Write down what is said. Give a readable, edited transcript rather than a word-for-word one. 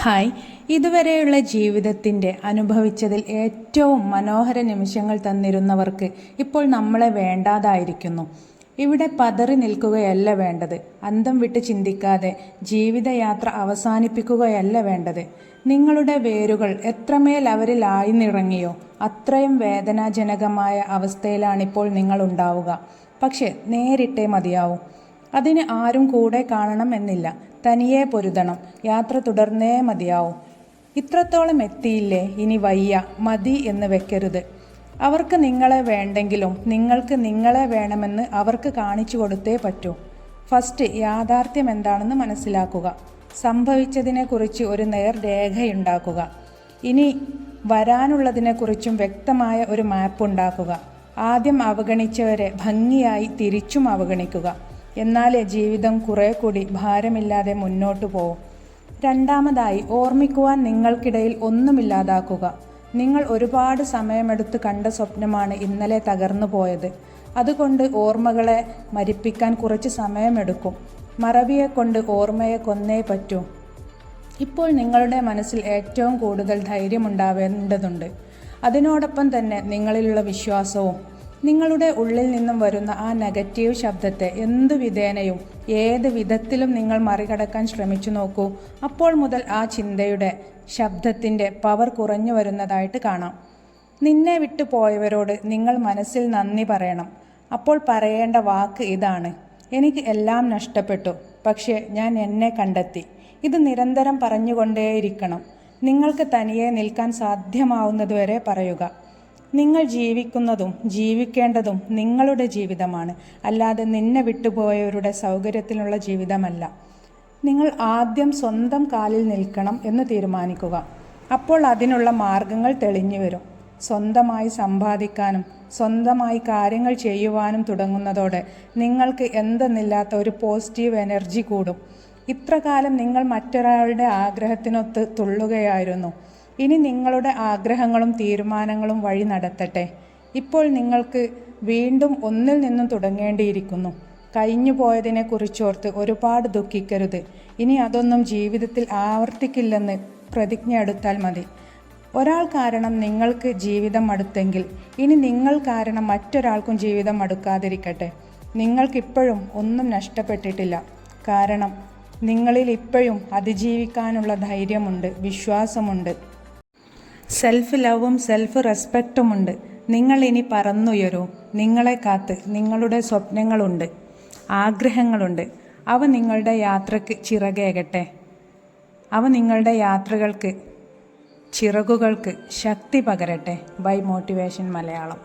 Hi, ഇതുവരെയുള്ള ജീവിതത്തിൻ്റെ അനുഭവിച്ചതിൽ ഏറ്റവും മനോഹര നിമിഷങ്ങൾ തന്നിരുന്നവർക്ക് ഇപ്പോൾ നമ്മളെ വേണ്ടാതായിരിക്കുന്നു. ഇവിടെ പതറി നിൽക്കുകയല്ല വേണ്ടത്, അന്തം വിട്ട് ചിന്തിക്കാതെ ജീവിതയാത്ര അവസാനിപ്പിക്കുകയല്ല വേണ്ടത്. നിങ്ങളുടെ വേരുകൾ എത്രമേൽ അവരിൽ ആഴ്ന്നിറങ്ങിയോ അത്രയും വേദനാജനകമായ അവസ്ഥയിലാണിപ്പോൾ നിങ്ങളുണ്ടാവുക. പക്ഷെ നേരിട്ടേ മതിയാവും. അതിന് ആരും കൂടെ കാണണം എന്നില്ല. തനിയെ പൊരുതണം. യാത്ര തുടർന്നേ മതിയാവും. ഇത്രത്തോളം എത്തിയില്ലേ, ഇനി വയ്യ, മതി എന്ന് വെക്കരുത്. അവർക്ക് നിങ്ങളെ വേണ്ടെങ്കിലും നിങ്ങൾക്ക് നിങ്ങളെ വേണമെന്ന് അവർക്ക് കാണിച്ചു കൊടുത്തേ പറ്റൂ. ഫസ്റ്റ് യാഥാർത്ഥ്യം എന്താണെന്ന് മനസ്സിലാക്കുക. സംഭവിച്ചതിനെക്കുറിച്ച് ഒരു നേർരേഖയുണ്ടാക്കുക. ഇനി വരാനുള്ളതിനെക്കുറിച്ചും വ്യക്തമായ ഒരു മാപ്പ് ഉണ്ടാക്കുക. ആദ്യം അവഗണിച്ചവരെ ഭംഗിയായി തിരിച്ചും അവഗണിക്കുക. എന്നാലേ ജീവിതം കുറെ കൂടി ഭാരമില്ലാതെ മുന്നോട്ടു പോവും. രണ്ടാമതായി, ഓർമ്മിക്കുവാൻ നിങ്ങൾക്കിടയിൽ ഒന്നുമില്ലാതാക്കുക. നിങ്ങൾ ഒരുപാട് സമയമെടുത്ത് കണ്ട സ്വപ്നമാണ് ഇന്നലെ തകർന്നു പോയത്. അതുകൊണ്ട് ഓർമ്മകളെ മരിപ്പിക്കാൻ കുറച്ച് സമയമെടുക്കും. മറവിയെക്കൊണ്ട് ഓർമ്മയെ കൊന്നേ പറ്റൂ. ഇപ്പോൾ നിങ്ങളുടെ മനസ്സിൽ ഏറ്റവും കൂടുതൽ ധൈര്യമുണ്ടാവേണ്ടതുണ്ട്. അതിനോടൊപ്പം തന്നെ നിങ്ങളിലുള്ള വിശ്വാസവും. നിങ്ങളുടെ ഉള്ളിൽ നിന്നും വരുന്ന ആ നെഗറ്റീവ് ശബ്ദത്തെ എന്തു വിധേനയും ഏത് വിധത്തിലും നിങ്ങൾ മറികടക്കാൻ ശ്രമിച്ചു നോക്കൂ. അപ്പോൾ മുതൽ ആ ചിന്തയുടെ ശബ്ദത്തിൻ്റെ പവർ കുറഞ്ഞു വരുന്നതായിട്ട് കാണാം. നിന്നെ വിട്ടു പോയവരോട് നിങ്ങൾ മനസ്സിൽ നന്ദി പറയണം. അപ്പോൾ പറയേണ്ട വാക്ക് ഇതാണ്: എനിക്ക് എല്ലാം നഷ്ടപ്പെട്ടു, പക്ഷേ ഞാൻ എന്നെ കണ്ടെത്തി. ഇത് നിരന്തരം പറഞ്ഞുകൊണ്ടേയിരിക്കണം. നിങ്ങൾക്ക് തനിയെ നിൽക്കാൻ സാധ്യമാവുന്നതുവരെ പറയുക. നിങ്ങൾ ജീവിക്കുന്നതും ജീവിക്കേണ്ടതും നിങ്ങളുടെ ജീവിതമാണ്, അല്ലാതെ നിന്നെ വിട്ടുപോയവരുടെ സൗകര്യത്തിനുള്ള ജീവിതമല്ല. നിങ്ങൾ ആദ്യം സ്വന്തം കാലിൽ നിൽക്കണം എന്ന് തീരുമാനിക്കുക. അപ്പോൾ അതിനുള്ള മാർഗങ്ങൾ തെളിഞ്ഞു വരും. സ്വന്തമായി സമ്പാദിക്കാനും സ്വന്തമായി കാര്യങ്ങൾ ചെയ്യുവാനും തുടങ്ങുന്നതോടെ നിങ്ങൾക്ക് എന്തെന്നില്ലാത്ത ഒരു പോസിറ്റീവ് എനർജി കൂടും. ഇത്രകാലം നിങ്ങൾ മറ്റൊരാളുടെ ആഗ്രഹത്തിനൊത്ത് തുള്ളുകയായിരുന്നു. ഇനി നിങ്ങളുടെ ആഗ്രഹങ്ങളും തീരുമാനങ്ങളും വഴി നടത്തട്ടെ. ഇപ്പോൾ നിങ്ങൾക്ക് വീണ്ടും ഒന്നിൽ നിന്നും തുടങ്ങേണ്ടിയിരിക്കുന്നു. കഴിഞ്ഞു പോയതിനെക്കുറിച്ചോർത്ത് ഒരുപാട് ദുഃഖിക്കരുത്. ഇനി അതൊന്നും ജീവിതത്തിൽ ആവർത്തിക്കില്ലെന്ന് പ്രതിജ്ഞ എടുത്താൽ മതി. ഒരാൾ കാരണം നിങ്ങൾക്ക് ജീവിതം മടുത്തെങ്കിൽ ഇനി നിങ്ങൾ കാരണം മറ്റൊരാൾക്കും ജീവിതം മടുക്കാതിരിക്കട്ടെ. നിങ്ങൾക്കിപ്പോഴും ഒന്നും നഷ്ടപ്പെട്ടിട്ടില്ല. കാരണം നിങ്ങളിൽ ഇപ്പോഴും അതിജീവിക്കാനുള്ള ധൈര്യമുണ്ട്, വിശ്വാസമുണ്ട്, സെൽഫ് ലവും സെൽഫ് റെസ്പെക്റ്റുമുണ്ട്. നിങ്ങൾ ഇനി പറന്നുയരൂ. നിങ്ങളെ കാത്ത് നിങ്ങളുടെ സ്വപ്നങ്ങളുണ്ട്, ആഗ്രഹങ്ങളുണ്ട്. അവ നിങ്ങളുടെ യാത്രയ്ക്ക് ചിറകേകട്ടെ. അവ നിങ്ങളുടെ യാത്രകൾക്ക് ചിറകുകൾക്ക് ശക്തി പകരട്ടെ. By motivation Malayalam.